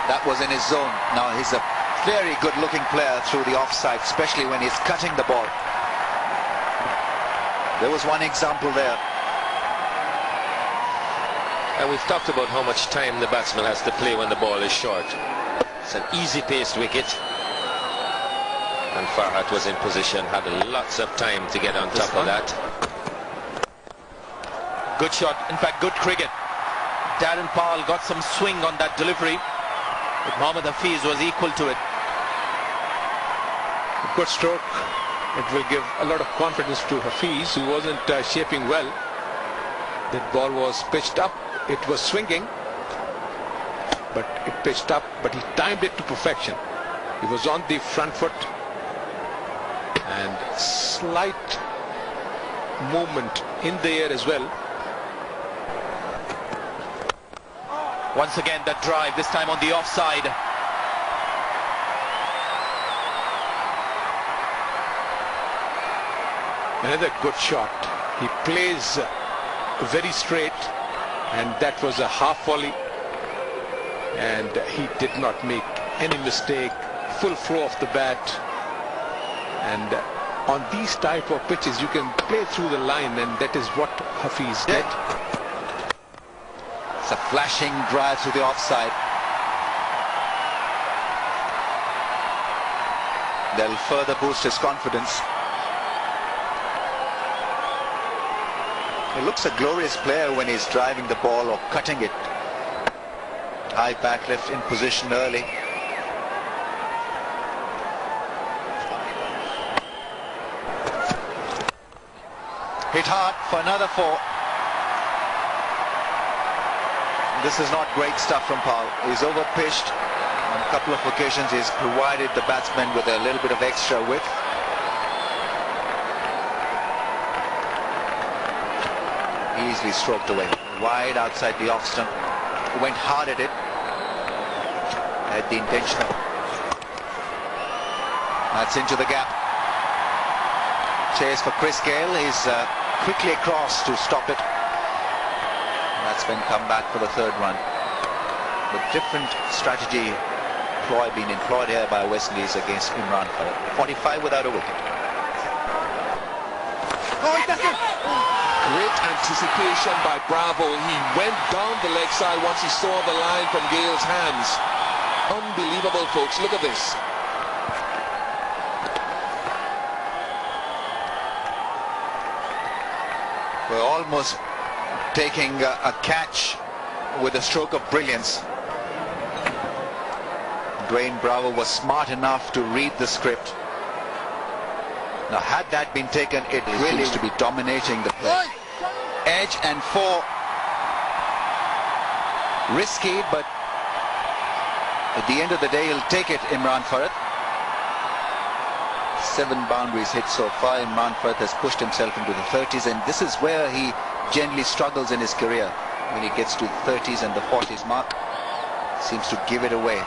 That was in his zone. Now he's a very good looking player through the offside, especially when he's cutting the ball. There was one example there. And we've talked about how much time the batsman has to play when the ball is short. It's an easy paced wicket. And Farhat was in position, had lots of time to get on top of that. Good shot, in fact good cricket. Darren Paul got some swing on that delivery, but Mohammad Hafiz was equal to it. Good stroke. It will give a lot of confidence to Hafiz, who wasn't shaping well. That ball was pitched up. It was swinging, but it pitched up, but he timed it to perfection. He was on the front foot, and slight movement in the air as well. Once again that drive, this time on the offside. Another good shot. He plays very straight, and that was a half volley, and he did not make any mistake. Full flow of the bat, and on these type of pitches you can play through the line, and that is what Hafiz did. It's a flashing drive to the offside. They'll further boost his confidence. He looks a glorious player when he's driving the ball or cutting it. High back left in position early. Hit hard for another 4. This is not great stuff from Paul. He's over-pitched. On a couple of occasions he's provided the batsman with a little bit of extra width. Easily stroked away. Wide outside the off stump. Went hard at it. Had the intention of... That's into the gap. Chase for Chris Gayle. He's quickly across to stop it. That's been come back for the 3rd run. With different strategy being employed here by West Indies against Imran Farhat. 45 without a wicket. Oh, he doesn't! Great anticipation by Bravo. He went down the leg side once he saw the line from Gayle's hands. Unbelievable, folks. Look at this. We're almost taking a catch with a stroke of brilliance. Dwayne Bravo was smart enough to read the script. Now had that been taken, it really seems to be dominating the play. Edge and 4. Risky, but at the end of the day he'll take it, Imran Farhat. 7 boundaries hit so far. Imran Farhat has pushed himself into the 30s, and this is where he generally struggles in his career. When he gets to the 30s and the 40s mark, seems to give it away.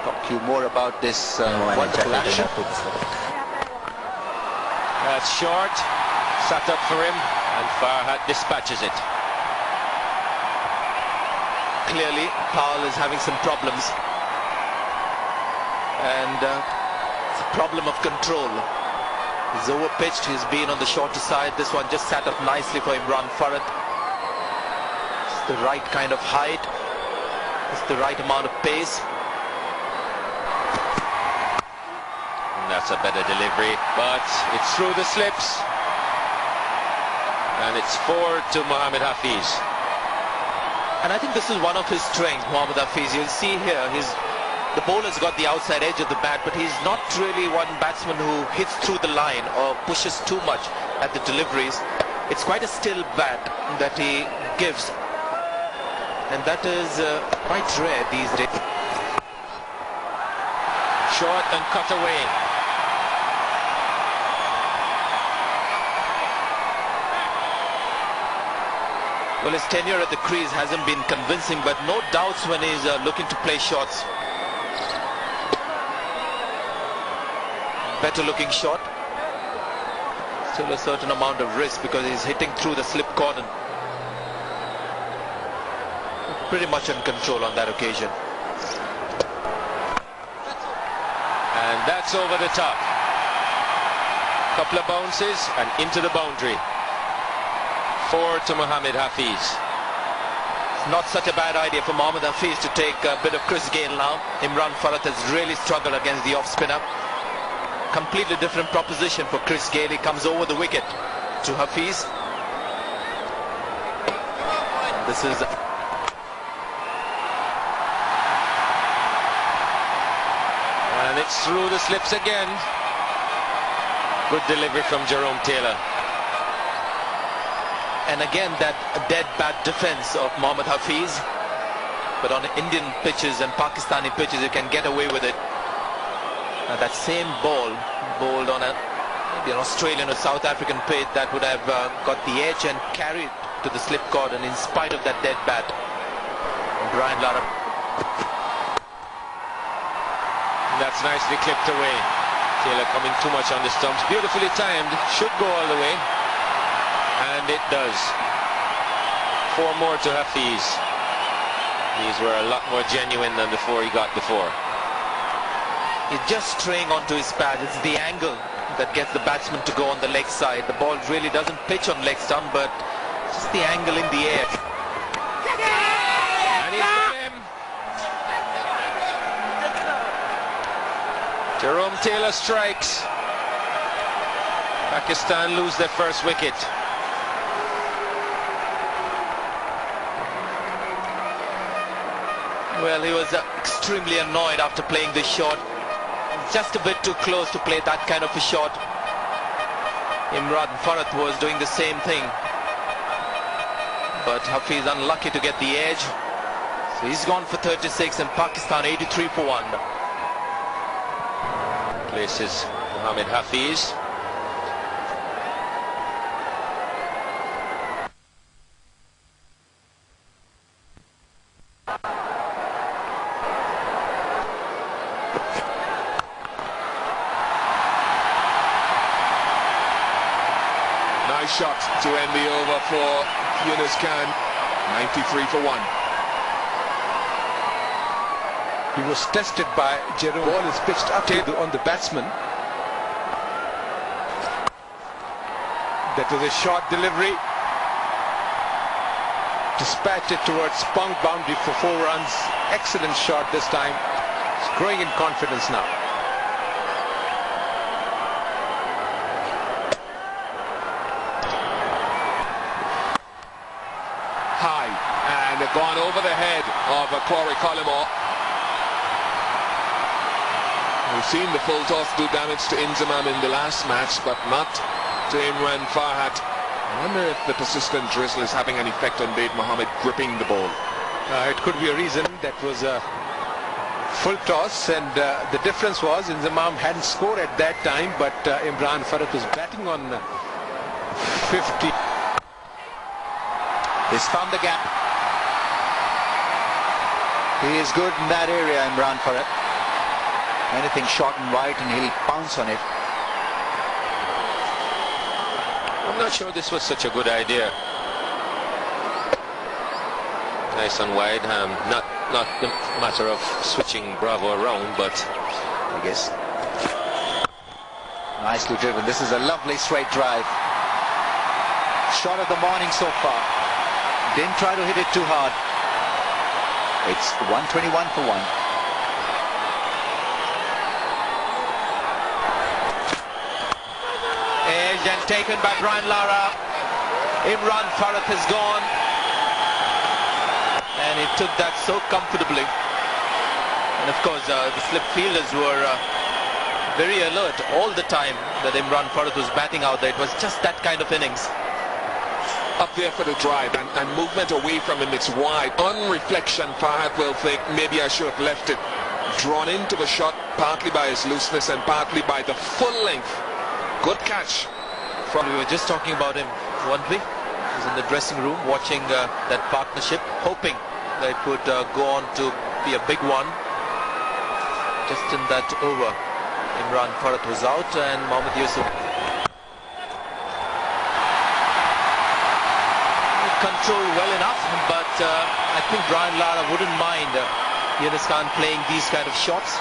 Talk to you more about this wonderful action. That's short, sat up for him, and Farhat dispatches it. Clearly Paul is having some problems, and it's a problem of control. He's over-pitched, he's been on the shorter side. This one just sat up nicely for Imran Farhat. It's the right kind of height, it's the right amount of pace. That's a better delivery, but it's through the slips, and it's 4 to Mohammad Hafiz. And I think this is one of his strengths, Mohammad Hafiz. You'll see here, the bowler's got the outside edge of the bat, but he's not really one batsman who hits through the line or pushes too much at the deliveries. It's quite a still bat that he gives, and that is quite rare these days. Short and cut away. Well, his tenure at the crease hasn't been convincing, but no doubts when he's looking to play shots. Better looking shot. Still a certain amount of risk because he's hitting through the slip cordon. pretty much in control on that occasion. And that's over the top. Couple of bounces and into the boundary. 4 to Mohammad Hafiz. Not such a bad idea for Mohammad Hafiz to take a bit of Chris Gayle now. Imran Farhat has really struggled against the off spinner. Completely different proposition for Chris Gayle. He comes over the wicket to Hafiz. And this is and it's through the slips again. Good delivery from Jerome Taylor. and again that dead bad defense of Mohammad Hafiz. But on Indian pitches and Pakistani pitches you can get away with it. That same ball bowled on maybe an Australian or South African pitch, that would have got the edge and carried to the slip cord, and in spite of that dead bat, Brian Lara. That's nicely clipped away. Taylor coming too much on the stumps. Beautifully timed. Should go all the way. And it does. 4 more to Hafiz. These were a lot more genuine than the 4 he got before. He's just straying onto his pad. It's the angle that gets the batsman to go on the leg side. The ball really doesn't pitch on leg stump, but just the angle in the air. And he's got him. Jerome Taylor strikes. Pakistan lose their first wicket. Well, he was extremely annoyed after playing this shot. Just a bit too close to play that kind of a shot. Imran Farhat was doing the same thing. But Hafiz unlucky to get the edge. So he's gone for 36 and Pakistan 83 for 1. Places Mohammad Hafiz. Nice shot to end the over for Yunus Khan. 93 for 1. He was tested by Jerome. Ball is pitched up on the batsman. That was a short delivery. Dispatched it towards Punk boundary for 4 runs. Excellent shot this time. He's growing in confidence now. High, and gone over the head of Corey Collymore. We've seen the full toss do damage to Inzamam in the last match, but not to Imran Farhat. I wonder if the persistent drizzle is having an effect on Dave Mohammed gripping the ball. It could be a reason. That was a full toss, and the difference was Inzamam hadn't scored at that time, but Imran Farhat was batting on 50. He's found the gap. He is good in that area, Imran Farhat. Anything short and wide and he'll pounce on it. I'm not sure this was such a good idea. Nice and wide. Not the matter of switching Bravo around, but I guess nicely driven. This is a lovely straight drive. Shot of the morning so far. Didn't try to hit it too hard. It's 121 for 1. Edge and taken by Brian Lara. Imran Farhat has gone. And he took that so comfortably. And of course the slip fielders were very alert all the time that Imran Farhat was batting out there. It was just that kind of innings. Up there for the drive, and movement away from him, it's wide. On reflection, Farhat will think, maybe I should have left it. Drawn into the shot, partly by his looseness and partly by the full length. Good catch. We were just talking about him, weren't we? He was in the dressing room watching that partnership, hoping that it would go on to be a big one. Just in that over, Imran Farhat was out and Mohammad Yusuf controlled well enough, but I think Brian Lara wouldn't mind Yunus Khan playing these kind of shots.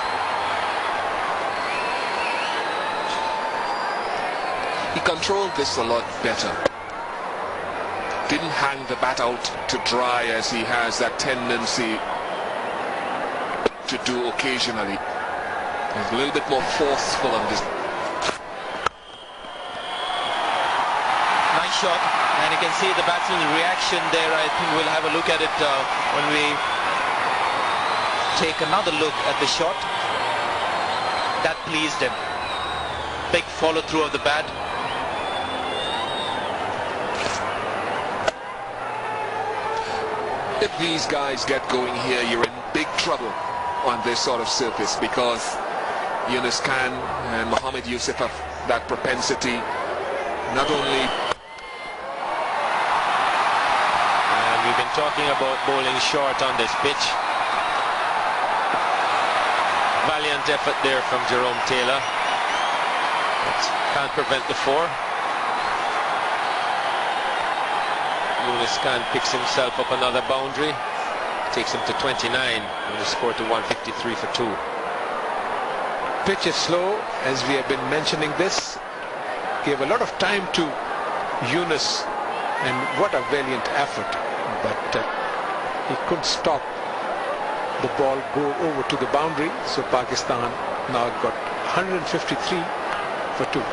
He controlled this a lot better. Didn't hang the bat out to dry as he has that tendency to do occasionally. He's a little bit more forceful on this. Nice shot, and you can see the batsman's reaction there. I think we'll have a look at it when we take another look at the shot. That pleased him. Big follow through of the bat. If these guys get going here, you're in big trouble on this sort of surface, because Yunus Khan and Mohammad Yusuf have that propensity not only. And we've been talking about bowling short on this pitch. Valiant effort there from Jerome Taylor. But can't prevent the four. Yunus Khan picks himself up another boundary, takes him to 29, and the score to 153 for 2. Pitch is slow, as we have been mentioning this. Gave a lot of time to Yunus, and what a valiant effort. But he couldn't stop the ball go over to the boundary, so Pakistan now got 153 for 2.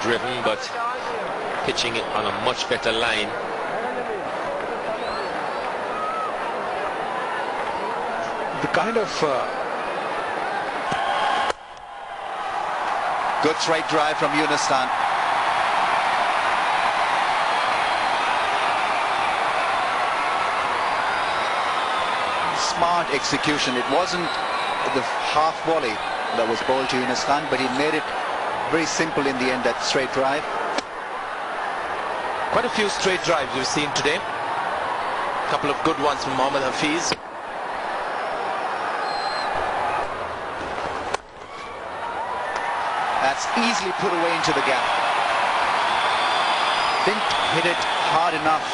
Driven, but pitching it on a much better line. The kind of Good straight drive from Yunus Khan. Smart execution. It wasn't the half volley that was bowled to Yunus Khan, but he made it very simple in the end, that straight drive. Quite a few straight drives we've seen today. A couple of good ones from Mohammad Hafiz. That's easily put away into the gap. Didn't hit it hard enough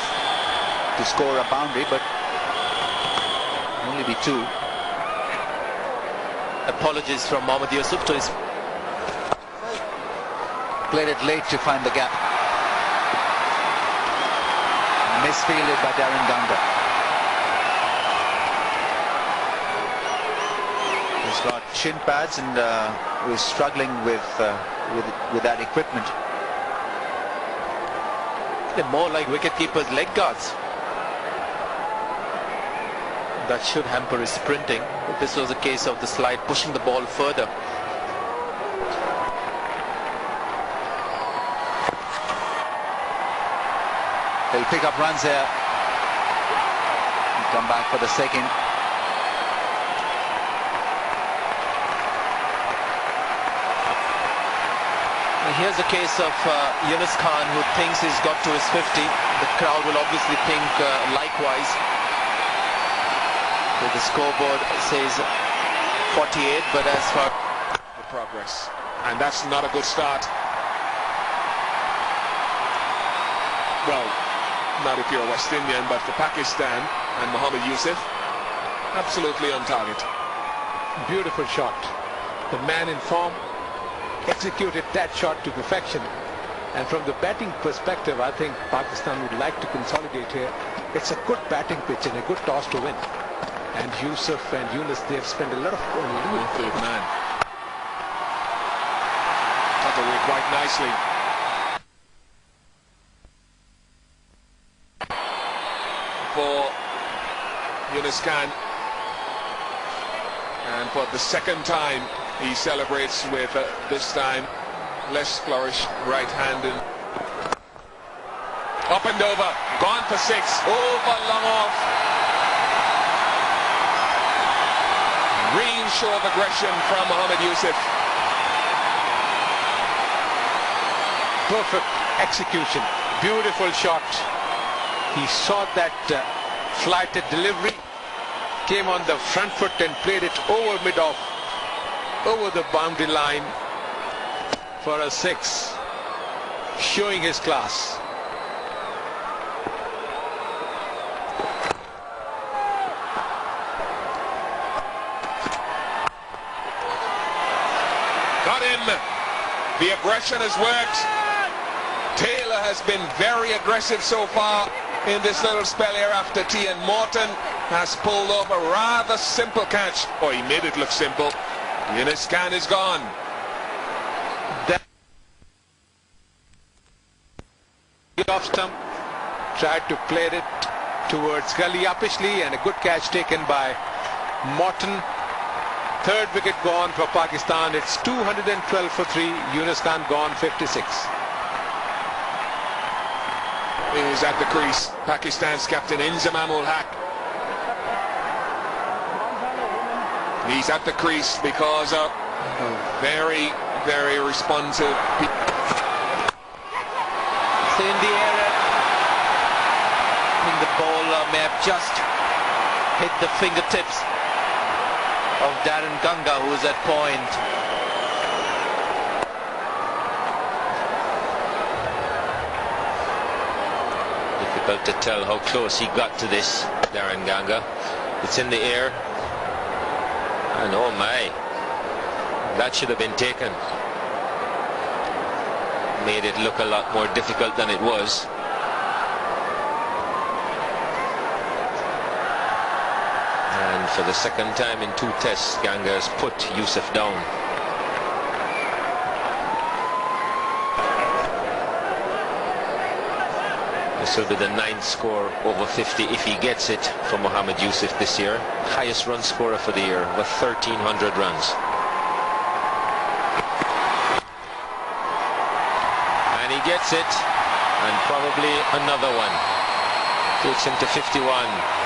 to score a boundary, but only be 2. Apologies from Mohammad Yusuf to his. Played it late to find the gap. Misfielded by Darren Ganga. He's got shin pads and was struggling with that equipment. They're more like wicketkeeper's leg guards. That should hamper his sprinting. If this was a case of the slide pushing the ball further. They'll pick up runs here. Come back for the second. And here's a case of Yunus Khan, who thinks he's got to his 50. The crowd will obviously think likewise. So the scoreboard says 48, but as far The progress, and that's not a good start. Well, not if you're a West Indian, but for Pakistan and Mohammad Yusuf, absolutely on target. beautiful shot. The man in form executed that shot to perfection. And from the batting perspective, I think Pakistan would like to consolidate here. It's a good batting pitch and a good toss to win. And Yusuf and Yunus, they've spent a lot of Good man. Cut away quite nicely. For Yunus Khan, and for the second time he celebrates with this time less flourish, right-handed. Up and over, gone for 6, over, long off. Real show of aggression from Mohammad Yusuf. perfect execution. Beautiful shot. He saw that flighted delivery, came on the front foot and played it over mid-off, over the boundary line for a 6. showing his class. Got him. The aggression has worked. Taylor has been very aggressive so far in this little spell here after tea, and Morton has pulled off a rather simple catch. Oh, he made it look simple. The inner scan is gone. Off stump, tried to play it towards gully uppishly, and a good catch taken by Morton. Third wicket gone for Pakistan. It's 212 for 3. Yunus Khan gone 56. Is at the crease, Pakistan's captain Inzamam Ul Haq. He's at the crease because of very, very responsive. So in the air, I think the ball may have just hit the fingertips of Darren Ganga, who is at point. Difficult to tell how close he got to this, Darren Ganga. It's in the air, and oh my, that should have been taken. Made it look a lot more difficult than it was. And for the second time in 2 tests, Ganga has put Yusuf down. This will be the 9th score over 50 if he gets it for Mohammad Yusuf this year. Highest run scorer for the year with 1,300 runs. And he gets it, and probably another one. Takes him to 51.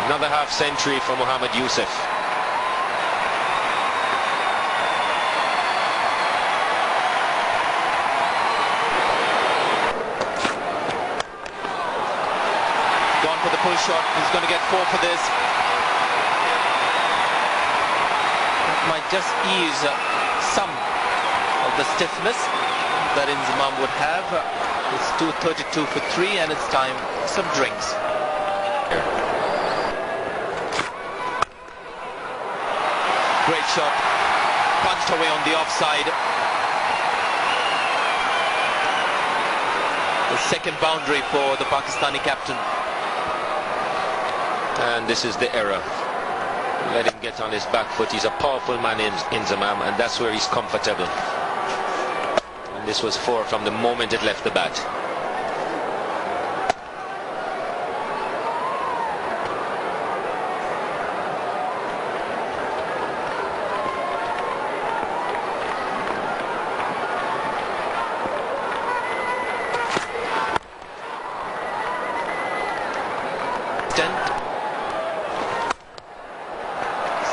Another half century for Mohammad Yusuf. Gone for the pull shot. He's going to get 4 for this. That might just ease some of the stiffness that Inzamam would have. It's 232 for 3, and it's time for some drinks. Great shot, punched away on the offside. The second boundary for the Pakistani captain. And this is the error. Let him get on his back foot. He's a powerful man in Inzamam, and that's where he's comfortable. And this was 4 from the moment it left the bat.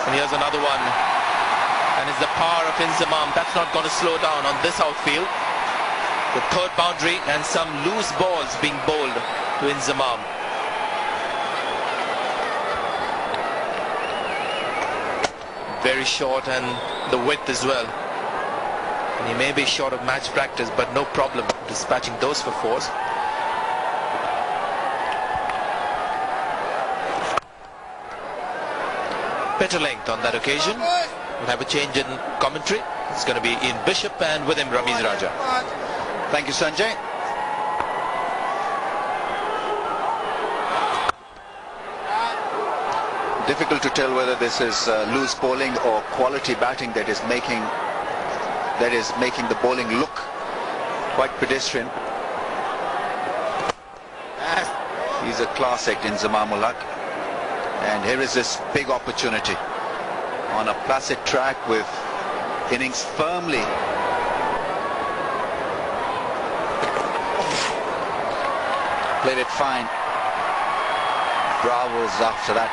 And here's another one, and it's the power of Inzamam that's not going to slow down on this outfield. The third boundary, and some loose balls being bowled to Inzamam. Very short, and the width as well. And he may be short of match practice, but no problem dispatching those for 4s. Better length on that occasion. We'll have a change in commentary. It's going to be Ian Bishop, and with him Ramiz Raja. Thank you, Sanjay. Difficult to tell whether this is loose bowling or quality batting that is making the bowling look quite pedestrian. He's a class act in Inzamam Ul Haq. And here is this big opportunity on a placid track with innings firmly. Played it fine. Bravos after that.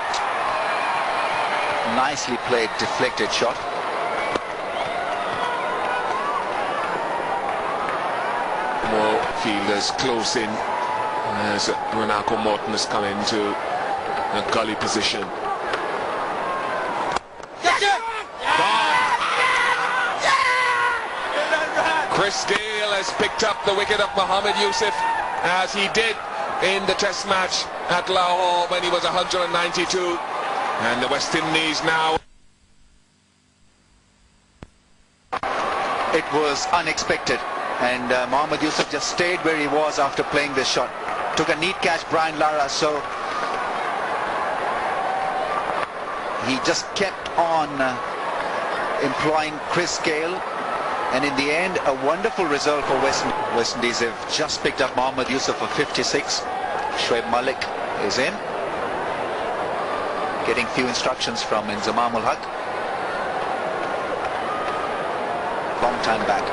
Nicely played, deflected shot. More fielders close in as Renako Morton has come into a gully position. Chris Gayle has picked up the wicket of Mohammad Yusuf, as he did in the test match at Lahore when he was 192. And the West Indies now. It was unexpected, and Mohammad Yusuf just stayed where he was after playing this shot. Took a neat catch, Brian Lara, so he just kept on employing Chris Gayle, and in the end a wonderful result for West Indies. Have just picked up Mohammad Yusuf for 56. Shoaib Malik is in, getting few instructions from Inzamam Ul Haq. Long time back.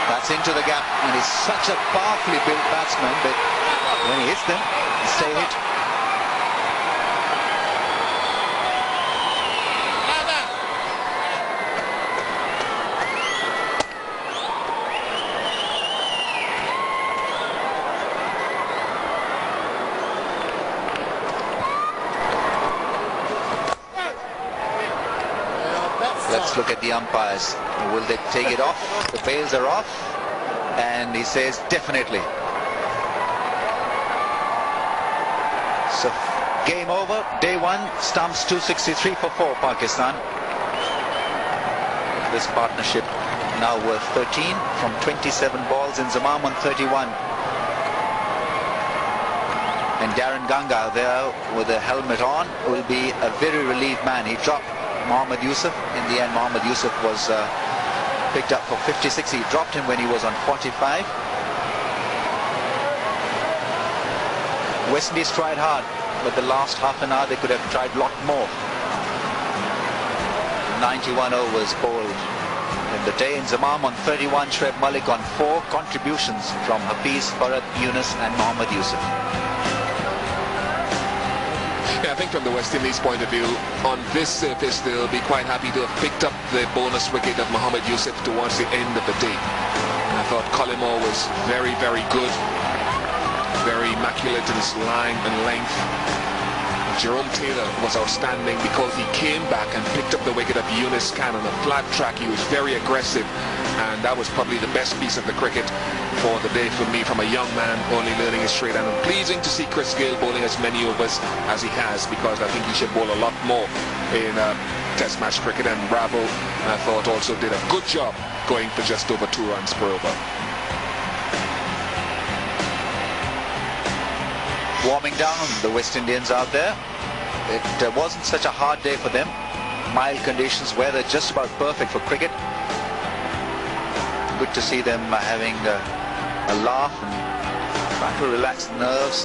That's into the gap, and he's such a powerfully built batsman, but when he hits them, they stay hit. Let's look at the umpires. Will they take it off? The bails are off, and he says definitely. So game over. Day one, stumps 263 for 4, Pakistan. This partnership now worth 13 from 27 balls. Inzamam on 31. And Darren Ganga there with a helmet on will be a very relieved man. He dropped Mohammad Yusuf. In the end, Mohammad Yusuf was picked up for 56. He dropped him when he was on 45. West Indies tried hard, but the last half an hour they could have tried a lot more. 91 overs bowled in the day. Inzamam on 31, Shoaib Malik on 4. Contributions from Hafiz, Farhad, Yunus and Mohammad Yusuf. Yeah, I think from the West Indies point of view, on this surface they'll be quite happy to have picked up the bonus wicket of Mohammad Yusuf towards the end of the day. I thought Collymore was very, very good, very immaculate in his line and length. Jerome Taylor was outstanding because he came back and picked up the wicket of Yunus Khan on a flat track. He was very aggressive, and that was probably the best piece of the cricket for the day for me, from a young man only learning his trade. And I'm pleasing to see Chris Gayle bowling as many overs as he has, because I think he should bowl a lot more in test match cricket. And Bravo, I thought, also did a good job going for just over 2 runs per over. Warming down the West Indians out there. It wasn't such a hard day for them. Mild conditions, weather just about perfect for cricket. Good to see them having a laugh and trying to relax nerves.